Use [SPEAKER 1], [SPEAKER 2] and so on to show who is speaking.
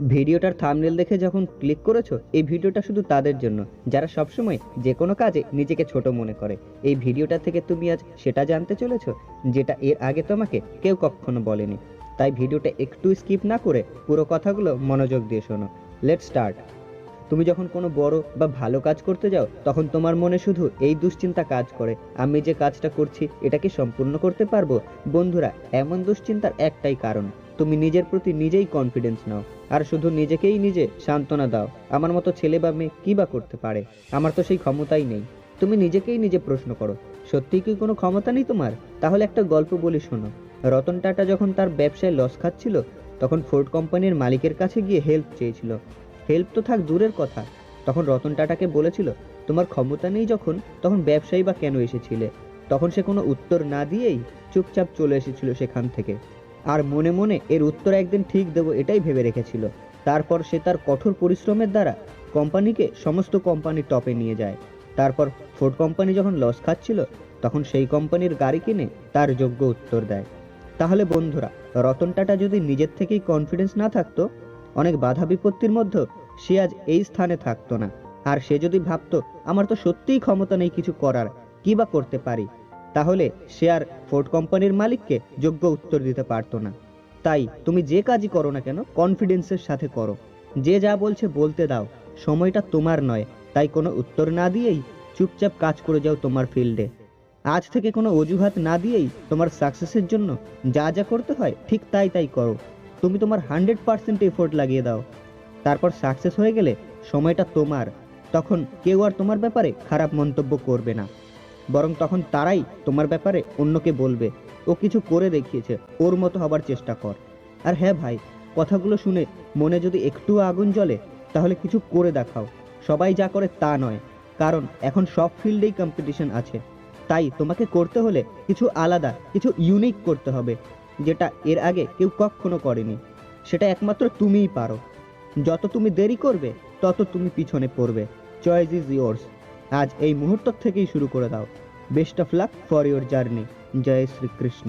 [SPEAKER 1] ভিডিওটার থাম্বনেল দেখে যখন ক্লিক করেছো, এই ভিডিওটা শুধু তাদের জন্য যারা সবসময় যে কোনো কাজে নিজেকে ছোট মনে করে। এই ভিডিওটা থেকে তুমি আজ সেটা জানতে চলেছো যেটা এর আগে তোমাকে কেউ কখনো বলেনি। তাই ভিডিওটা একটু স্কিপ না করে পুরো কথাগুলো মনোযোগ দিয়ে শোনো। Let's start. তুমি যখন কোনো বড় বা ভালো কাজ করতে যাও, তখন তোমার মনে শুধু এই দুশ্চিন্তা কাজ করে, আমি যে কাজটা করছি এটা কি সম্পূর্ণ করতে পারবো? বন্ধুরা, এমন দুশ্চিন্তার একটাই কারণ, তুমি নিজের প্রতি নিজেই কনফিডেন্স নাও আর শুধু নিজেকেই নিজে সান্ত্বনা দাও, আমার মতো ছেলে বা মেয়ে কী বা করতে পারে, আমার তো সেই ক্ষমতাই নেই। তুমি নিজেকেই নিজে প্রশ্ন করো, সত্যিই কি কোনো ক্ষমতা নেই তোমার? তাহলে একটা গল্প বলি, শোনো। রতন টাটা যখন তার ব্যবসায় লস খাচ্ছিল, তখন ফোর্ড কোম্পানির মালিকের কাছে গিয়ে হেল্প চেয়েছিল। হেল্প তো থাক দূরের কথা, তখন রতন টাটাকে বলেছিল, তোমার ক্ষমতা নেই যখন, তখন ব্যবসায়ী বা কেন এসেছিলে? তখন সে কোনো উত্তর না দিয়েই চুপচাপ চলে এসেছিল সেখান থেকে। আর মনে মনে এর উত্তর একদিন ঠিক দেবো এটাই ভেবে রেখেছিল। তারপর সে তার কঠোর পরিশ্রমের দ্বারা কোম্পানিকে সমস্ত কোম্পানির টপে নিয়ে যায়। তারপর ফোর্ড কোম্পানি যখন লস খাচ্ছিল, তখন সেই কোম্পানির গাড়ি কিনে তার যোগ্য উত্তর দেয়। তাহলে বন্ধুরা, রতন টাটা যদি নিজের থেকেই কনফিডেন্স না থাকতো, অনেক বাধা বিপত্তির মধ্যে সে আজ এই স্থানে থাকতো না। আর সে যদি ভাবতো, আমার তো সত্যিই ক্ষমতা নেই কিছু করার, কি বা করতে পারি, তাহলে সে আর ফোর্ড কোম্পানির মালিককে যোগ্য উত্তর দিতে পারতো না। তাই তুমি যে কাজই করো না কেন, কনফিডেন্সের সাথে করো। যে যা বলছে বলতে দাও, সময়টা তোমার নয়। তাই কোনো উত্তর না দিয়েই চুপচাপ কাজ করে যাও তোমার ফিল্ডে। আজ থেকে কোনো অজুহাত না দিয়েই তোমার সাকসেসের জন্য যা যা করতে হয় ঠিক তাই তাই করো। তুমি তোমার 100% এফোর্ট লাগিয়ে দাও। তারপর সাকসেস হয়ে গেলে সময়টা তোমার। তখন কেউ আর তোমার ব্যাপারে খারাপ মন্তব্য করবে না, বরং তখন তারাই তোমার ব্যাপারে অন্যকে বলবে, ও কিছু করে দেখিয়েছে, ওর মতো হবার চেষ্টা কর। আর হ্যাঁ ভাই, কথাগুলো শুনে মনে যদি একটু আগুন জ্বলে, তাহলে কিছু করে দেখাও। সবাই যা করে তা নয়, কারণ এখন সব ফিল্ডেই কম্পিটিশন আছে। তাই তোমাকে করতে হলে কিছু আলাদা, কিছু ইউনিক করতে হবে, যেটা এর আগে কেউ কখনো করেনি। সেটা একমাত্র তুমিই পারো। যত তুমি দেরি করবে, তত তুমি পিছনে পড়বে। Choice is yours. আজ এই মুহূর্ত থেকেই শুরু করে দাও। Best of luck for your journey. জয় শ্রীকৃষ্ণ।